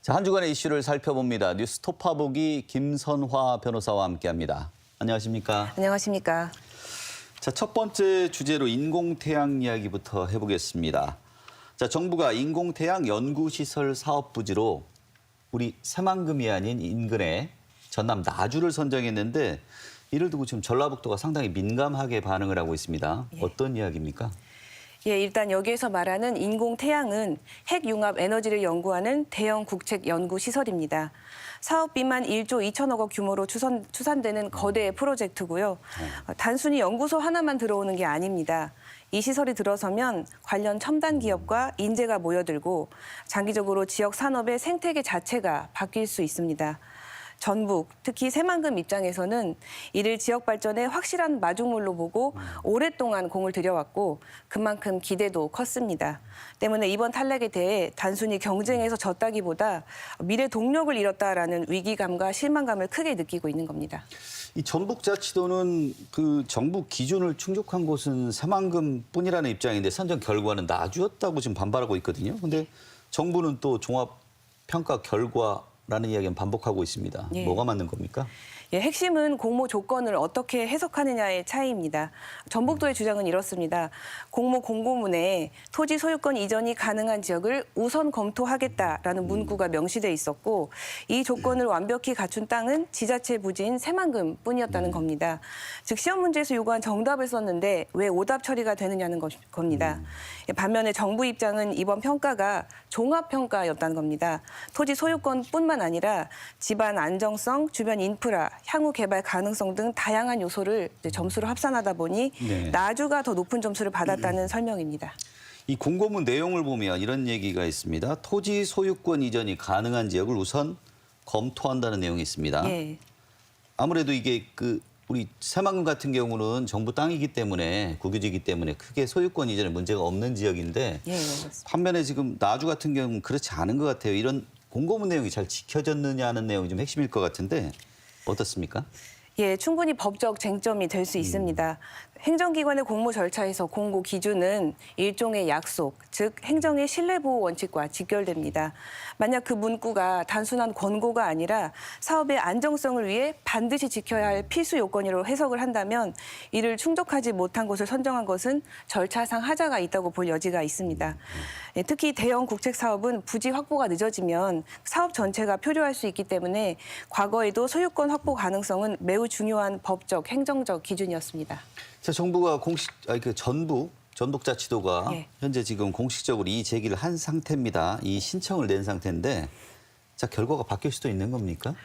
자, 한 주간의 이슈를 살펴봅니다. 뉴스 톱파보기 김선화 변호사와 함께합니다. 안녕하십니까? 안녕하십니까? 자, 첫 번째 주제로 인공태양 이야기부터 해보겠습니다. 자, 정부가 인공태양 연구시설 사업 부지로 우리 새만금이 아닌 인근의 전남 나주를 선정했는데 이를 두고 지금 전라북도가 상당히 민감하게 반응을 하고 있습니다. 어떤 이야기입니까? 일단 여기에서 말하는 인공태양은 핵융합 에너지를 연구하는 대형 국책 연구시설입니다. 사업비만 1조 2천억 원 규모로 추산되는 거대 프로젝트고요. 단순히 연구소 하나만 들어오는 게 아닙니다. 이 시설이 들어서면 관련 첨단 기업과 인재가 모여들고 장기적으로 지역 산업의 생태계 자체가 바뀔 수 있습니다. 전북, 특히 새만금 입장에서는 이를 지역 발전의 확실한 마중물로 보고 오랫동안 공을 들여왔고 그만큼 기대도 컸습니다. 때문에 이번 탈락에 대해 단순히 경쟁에서 졌다기보다 미래 동력을 잃었다라는 위기감과 실망감을 크게 느끼고 있는 겁니다. 이 전북자치도는 그 정부 기준을 충족한 곳은 새만금뿐이라는 입장인데 선정 결과는 나주였다고 지금 반발하고 있거든요. 근데 정부는 또 종합평가 결과라는 이야기는 반복하고 있습니다. 뭐가 맞는 겁니까? 핵심은 공모 조건을 어떻게 해석하느냐의 차이입니다. 전북도의 주장은 이렇습니다. 공모 공고문에 토지 소유권 이전이 가능한 지역을 우선 검토하겠다라는 문구가 명시돼 있었고 이 조건을 완벽히 갖춘 땅은 지자체 부지인 새만금뿐이었다는 겁니다. 즉 시험 문제에서 요구한 정답을 썼는데 왜 오답 처리가 되느냐는 겁니다. 반면에 정부 입장은 이번 평가가 종합평가였다는 겁니다. 토지 소유권뿐만 아니라 집안 안정성, 주변 인프라, 향후 개발 가능성 등 다양한 요소를 점수로 합산하다 보니 나주가 더 높은 점수를 받았다는 설명입니다. 이 공고문 내용을 보면 이런 얘기가 있습니다. 토지 소유권 이전이 가능한 지역을 우선 검토한다는 내용이 있습니다. 아무래도 이게 우리 새만금 같은 경우는 정부 땅이기 때문에 국유지이기 때문에 크게 소유권 이전에 문제가 없는 지역인데 반면에 지금 나주 같은 경우는 그렇지 않은 것 같아요. 이런 공고문 내용이 잘 지켜졌느냐 하는 내용이 좀 핵심일 것 같은데 어떻습니까? 충분히 법적 쟁점이 될 수 있습니다. 행정기관의 공모 절차에서 공고 기준은 일종의 약속, 즉 행정의 신뢰보호 원칙과 직결됩니다. 만약 그 문구가 단순한 권고가 아니라 사업의 안정성을 위해 반드시 지켜야 할 필수 요건으로 해석을 한다면 이를 충족하지 못한 곳을 선정한 것은 절차상 하자가 있다고 볼 여지가 있습니다. 특히 대형 국책 사업은 부지 확보가 늦어지면 사업 전체가 표류할 수 있기 때문에 과거에도 소유권 확보 가능성은 매우 중요한 법적, 행정적 기준이었습니다. 자, 정부가 전북자치도가 현재 지금 공식적으로 이 제기를 한 상태입니다. 이 신청을 낸 상태인데, 자, 결과가 바뀔 수도 있는 겁니까?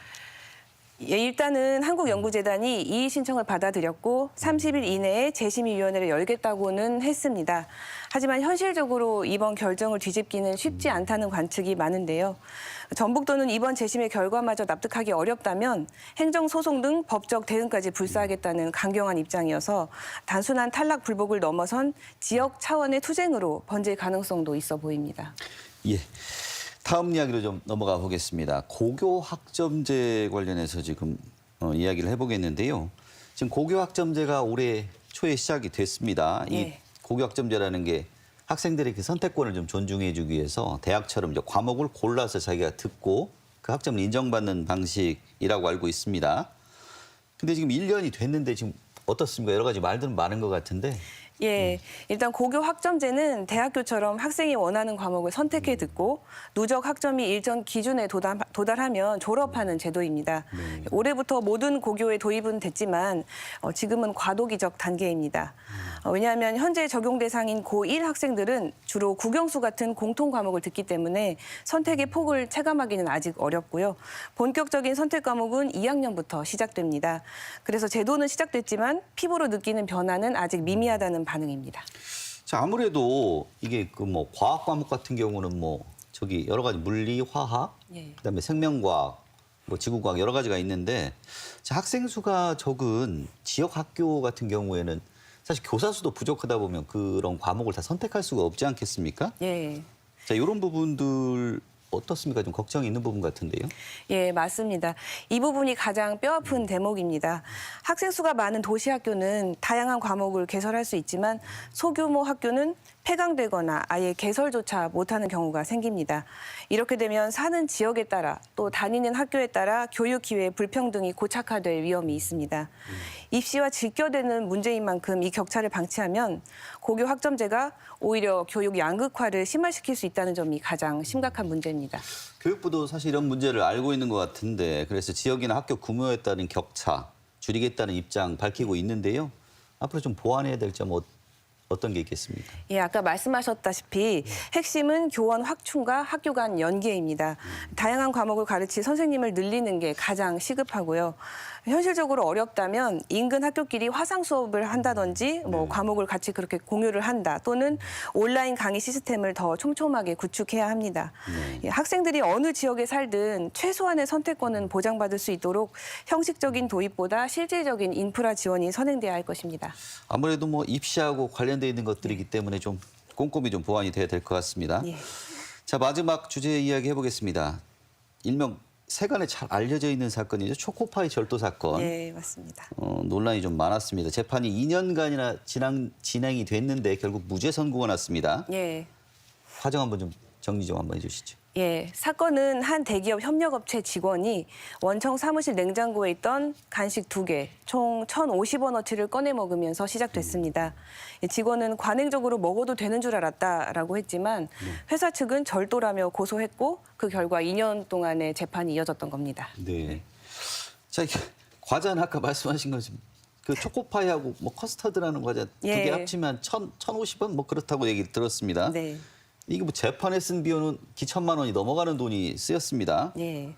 일단은 한국연구재단이 이의 신청을 받아들였고 30일 이내에 재심의위원회를 열겠다고는 했습니다. 하지만 현실적으로 이번 결정을 뒤집기는 쉽지 않다는 관측이 많은데요. 전북도는 이번 재심의 결과마저 납득하기 어렵다면 행정소송 등 법적 대응까지 불사하겠다는 강경한 입장이어서 단순한 탈락 불복을 넘어선 지역 차원의 투쟁으로 번질 가능성도 있어 보입니다. 다음 이야기로 좀 넘어가 보겠습니다. 고교 학점제 관련해서 지금 이야기를 해보겠는데요. 지금 고교 학점제가 올해 초에 시작이 됐습니다. 이 고교 학점제라는 게 학생들의 그 선택권을 좀 존중해주기 위해서 대학처럼 이제 과목을 골라서 자기가 듣고 그 학점을 인정받는 방식이라고 알고 있습니다. 근데 지금 1년이 됐는데 지금 어떻습니까? 여러 가지 말들은 많은 것 같은데. 일단 고교 학점제는 대학교처럼 학생이 원하는 과목을 선택해 듣고 누적 학점이 일정 기준에 도달하면 졸업하는 제도입니다. 올해부터 모든 고교에 도입은 됐지만 지금은 과도기적 단계입니다. 왜냐하면 현재 적용 대상인 고1 학생들은 주로 국영수 같은 공통 과목을 듣기 때문에 선택의 폭을 체감하기는 아직 어렵고요. 본격적인 선택 과목은 2학년부터 시작됩니다. 그래서 제도는 시작됐지만 피부로 느끼는 변화는 아직 미미하다는 반응입니다. 자, 아무래도 이게 과학 과목 같은 경우는 여러 가지 물리, 화학, 그다음에 생명과학, 지구과학 여러 가지가 있는데 자, 학생 수가 적은 지역 학교 같은 경우에는 사실 교사 수도 부족하다 보면 그런 과목을 다 선택할 수가 없지 않겠습니까? 자, 이런 부분들 어떻습니까? 좀 걱정이 있는 부분 같은데요. 맞습니다. 이 부분이 가장 뼈아픈 대목입니다. 학생 수가 많은 도시 학교는 다양한 과목을 개설할 수 있지만 소규모 학교는 폐강되거나 아예 개설조차 못하는 경우가 생깁니다. 이렇게 되면 사는 지역에 따라 또 다니는 학교에 따라 교육 기회 불평등이 고착화될 위험이 있습니다. 입시와 직결되는 문제인 만큼 이 격차를 방치하면 고교 학점제가 오히려 교육 양극화를 심화시킬 수 있다는 점이 가장 심각한 문제입니다. 교육부도 사실 이런 문제를 알고 있는 것 같은데 그래서 지역이나 학교 규모에 따른 격차 줄이겠다는 입장 밝히고 있는데요. 앞으로 좀 보완해야 될 점 어떤 게 있겠습니까? 예, 아까 말씀하셨다시피 핵심은 교원 확충과 학교 간 연계입니다. 다양한 과목을 가르칠 선생님을 늘리는 게 가장 시급하고요. 현실적으로 어렵다면 인근 학교끼리 화상 수업을 한다든지 과목을 같이 그렇게 공유를 한다 또는 온라인 강의 시스템을 더 촘촘하게 구축해야 합니다. 예, 학생들이 어느 지역에 살든 최소한의 선택권은 보장받을 수 있도록 형식적인 도입보다 실질적인 인프라 지원이 선행돼야 할 것입니다. 아무래도 입시하고 관련돼 있는 것들이기 때문에 좀 꼼꼼히 좀 보완이 돼야 될 것 같습니다. 예. 자, 마지막 주제 이야기 해보겠습니다. 일명 세간에 잘 알려져 있는 사건이죠. 초코파이 절도 사건. 네, 맞습니다. 논란이 좀 많았습니다. 재판이 2년간이나 진행이 됐는데 결국 무죄 선고가 났습니다. 예. 과정 한번 좀 정리 좀 한번 해주시죠. 예, 사건은 한 대기업 협력업체 직원이 원청 사무실 냉장고에 있던 간식 2개, 총 1,050원어치를 꺼내 먹으면서 시작됐습니다. 직원은 관행적으로 먹어도 되는 줄 알았다라고 했지만 회사 측은 절도라며 고소했고 그 결과 2년 동안의 재판이 이어졌던 겁니다. 네. 자, 과자는 아까 말씀하신 것처럼 그 초코파이하고 커스터드라는 과자 두 개 예. 합치면 1,050원 그렇다고 얘기 들었습니다. 네. 이게 재판에 쓴 비용은 기천만 원이 넘어가는 돈이 쓰였습니다. 예.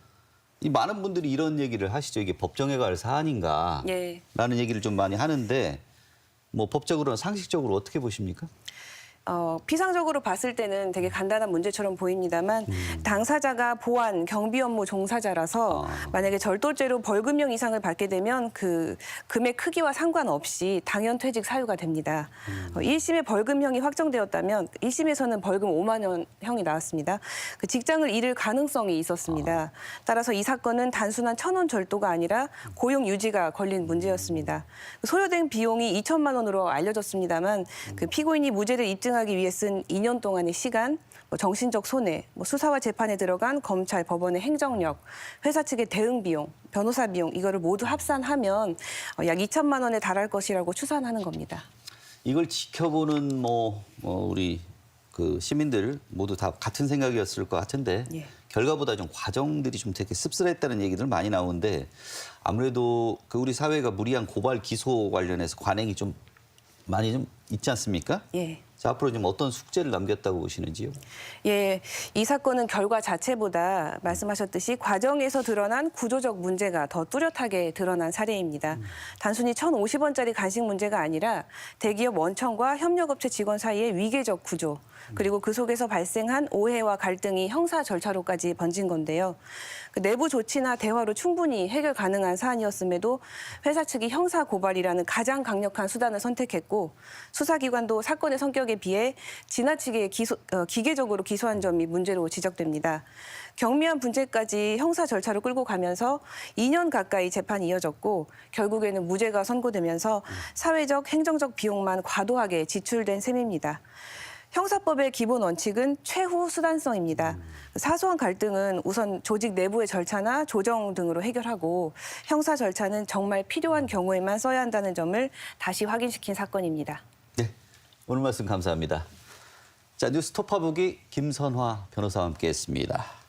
이 많은 분들이 이런 얘기를 하시죠. 이게 법정에 갈 사안인가? 예. 라는 얘기를 좀 많이 하는데 법적으로는 상식적으로 어떻게 보십니까? 피상적으로 봤을 때는 되게 간단한 문제처럼 보입니다만 당사자가 보안, 경비 업무 종사자라서 만약에 절도죄로 벌금형 이상을 받게 되면 그 금액 크기와 상관없이 당연 퇴직 사유가 됩니다. 1심에 벌금형이 확정되었다면 1심에서는 벌금 5만 원형이 나왔습니다. 그 직장을 잃을 가능성이 있었습니다. 따라서 이 사건은 단순한 천원 절도가 아니라 고용 유지가 걸린 문제였습니다. 소요된 비용이 2천만 원으로 알려졌습니다만 그 피고인이 무죄를 입증하기 위해 쓴 2년 동안의 시간, 정신적 손해, 수사와 재판에 들어간 검찰, 법원의 행정력, 회사 측의 대응 비용, 변호사 비용 이거를 모두 합산하면 약 2천만 원에 달할 것이라고 추산하는 겁니다. 이걸 지켜보는 우리 그 시민들 모두 다 같은 생각이었을 것 같은데 예. 결과보다 좀 과정들이 좀 되게 씁쓸했다는 얘기들 많이 나오는데 아무래도 그 우리 사회가 무리한 고발 기소 관련해서 관행이 좀 많이 좀 있지 않습니까? 예. 자, 앞으로 좀 어떤 숙제를 남겼다고 보시는지요? 예, 이 사건은 결과 자체보다 말씀하셨듯이 과정에서 드러난 구조적 문제가 더 뚜렷하게 드러난 사례입니다. 단순히 1,050원짜리 간식 문제가 아니라 대기업 원청과 협력업체 직원 사이의 위계적 구조, 그리고 그 속에서 발생한 오해와 갈등이 형사 절차로까지 번진 건데요. 그 내부 조치나 대화로 충분히 해결 가능한 사안이었음에도 회사 측이 형사 고발이라는 가장 강력한 수단을 선택했고 수사기관도 사건의 성격에 비해 지나치게 기계적으로 기소한 점이 문제로 지적됩니다. 경미한 문제까지 형사 절차로 끌고 가면서 2년 가까이 재판이 이어졌고 결국에는 무죄가 선고되면서 사회적, 행정적 비용만 과도하게 지출된 셈입니다. 형사법의 기본 원칙은 최후 수단성입니다. 사소한 갈등은 우선 조직 내부의 절차나 조정 등으로 해결하고 형사 절차는 정말 필요한 경우에만 써야 한다는 점을 다시 확인시킨 사건입니다. 네, 오늘 말씀 감사합니다. 자, 뉴스 톱파보기 김선화 변호사와 함께했습니다.